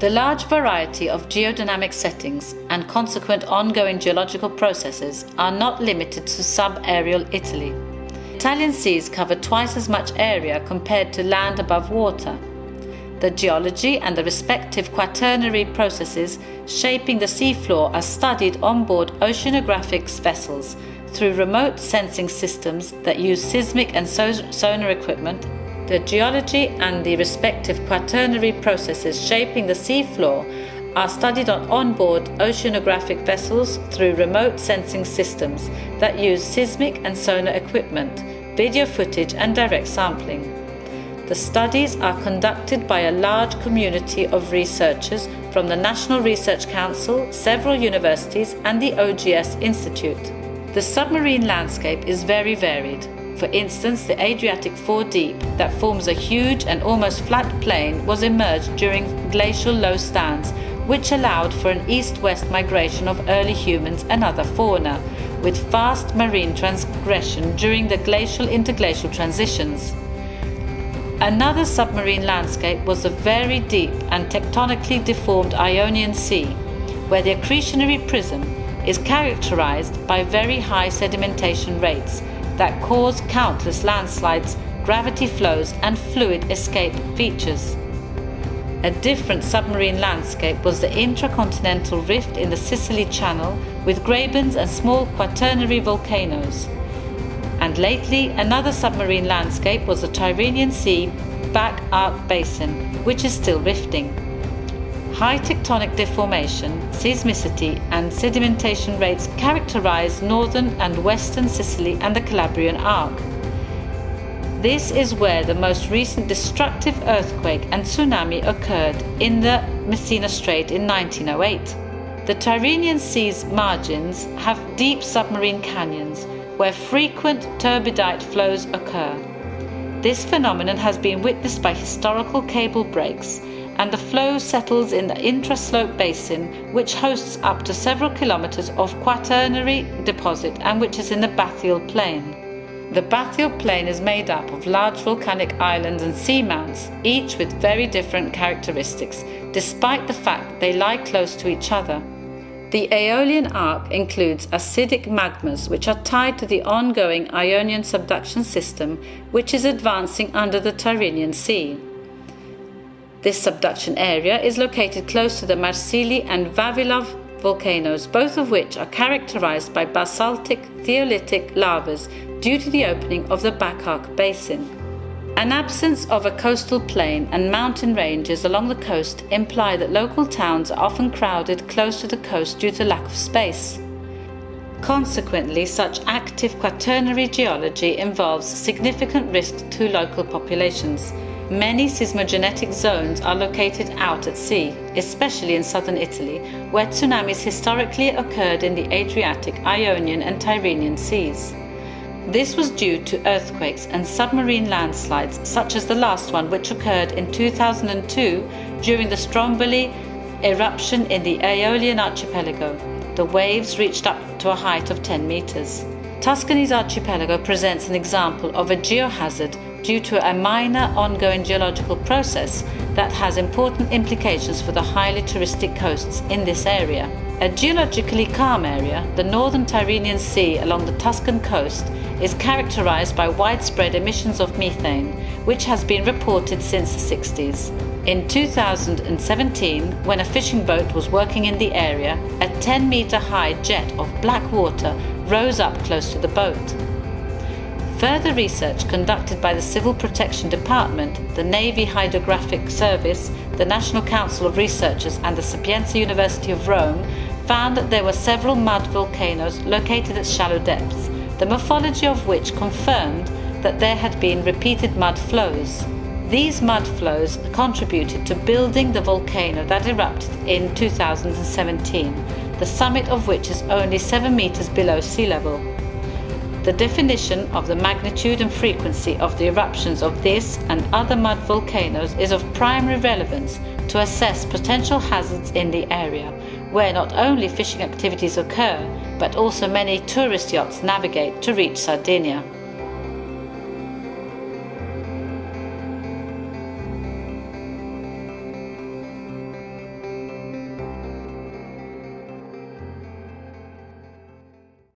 The large variety of geodynamic settings and consequent ongoing geological processes are not limited to sub-aerial Italy. Italian seas cover twice as much area compared to land above water. The geology and the respective quaternary processes shaping the seafloor are studied on board oceanographic vessels through remote sensing systems that use seismic and sonar equipment. The geology and the respective quaternary processes shaping the seafloor are studied on board oceanographic vessels through remote sensing systems that use seismic and sonar equipment, video footage and direct sampling. The studies are conducted by a large community of researchers from the National Research Council, several universities and the OGS Institute. The submarine landscape is very varied. For instance, the Adriatic Four Deep, that forms a huge and almost flat plain, was emerged during glacial low stands, which allowed for an east-west migration of early humans and other fauna, with fast marine transgression during the glacial-interglacial transitions. Another submarine landscape was the very deep and tectonically deformed Ionian Sea, where the accretionary prism is characterized by very high sedimentation rates that cause countless landslides, gravity flows and fluid escape features. A different submarine landscape was the intracontinental rift in the Sicily Channel with grabens and small quaternary volcanoes. And lately, another submarine landscape was the Tyrrhenian Sea back arc basin, which is still rifting. High tectonic deformation, seismicity and sedimentation rates characterize northern and western Sicily and the Calabrian Arc. This is where the most recent destructive earthquake and tsunami occurred in the Messina Strait in 1908. The Tyrrhenian Sea's margins have deep submarine canyons where frequent turbidite flows occur. This phenomenon has been witnessed by historical cable breaks, and the flow settles in the intraslope basin, which hosts up to several kilometers of quaternary deposit and which is in the bathyal plain. The bathyal plain is made up of large volcanic islands and seamounts, each with very different characteristics, despite the fact that they lie close to each other. The Aeolian Arc includes acidic magmas which are tied to the ongoing Ionian subduction system, which is advancing under the Tyrrhenian Sea. This subduction area is located close to the Marsili and Vavilov volcanoes, both of which are characterized by basaltic theolitic lavas due to the opening of the back arc basin. An absence of a coastal plain and mountain ranges along the coast imply that local towns are often crowded close to the coast due to lack of space. Consequently, such active quaternary geology involves significant risk to local populations. Many seismogenetic zones are located out at sea, especially in southern Italy, where tsunamis historically occurred in the Adriatic, Ionian and Tyrrhenian seas. This was due to earthquakes and submarine landslides, such as the last one, which occurred in 2002 during the Stromboli eruption in the Aeolian archipelago. The waves reached up to a height of 10 meters. Tuscany's archipelago presents an example of a geohazard due to a minor ongoing geological process that has important implications for the highly touristic coasts in this area. A geologically calm area, the northern Tyrrhenian Sea along the Tuscan coast is characterized by widespread emissions of methane, which has been reported since the 60s. In 2017, when a fishing boat was working in the area, a 10-meter-high jet of black water rose up close to the boat. Further research conducted by the Civil Protection Department, the Navy Hydrographic Service, the National Council of Researchers and the Sapienza University of Rome found that there were several mud volcanoes located at shallow depths, the morphology of which confirmed that there had been repeated mud flows. These mud flows contributed to building the volcano that erupted in 2017, the summit of which is only 7 meters below sea level. The definition of the magnitude and frequency of the eruptions of this and other mud volcanoes is of primary relevance to assess potential hazards in the area, where not only fishing activities occur, but also many tourist yachts navigate to reach Sardinia.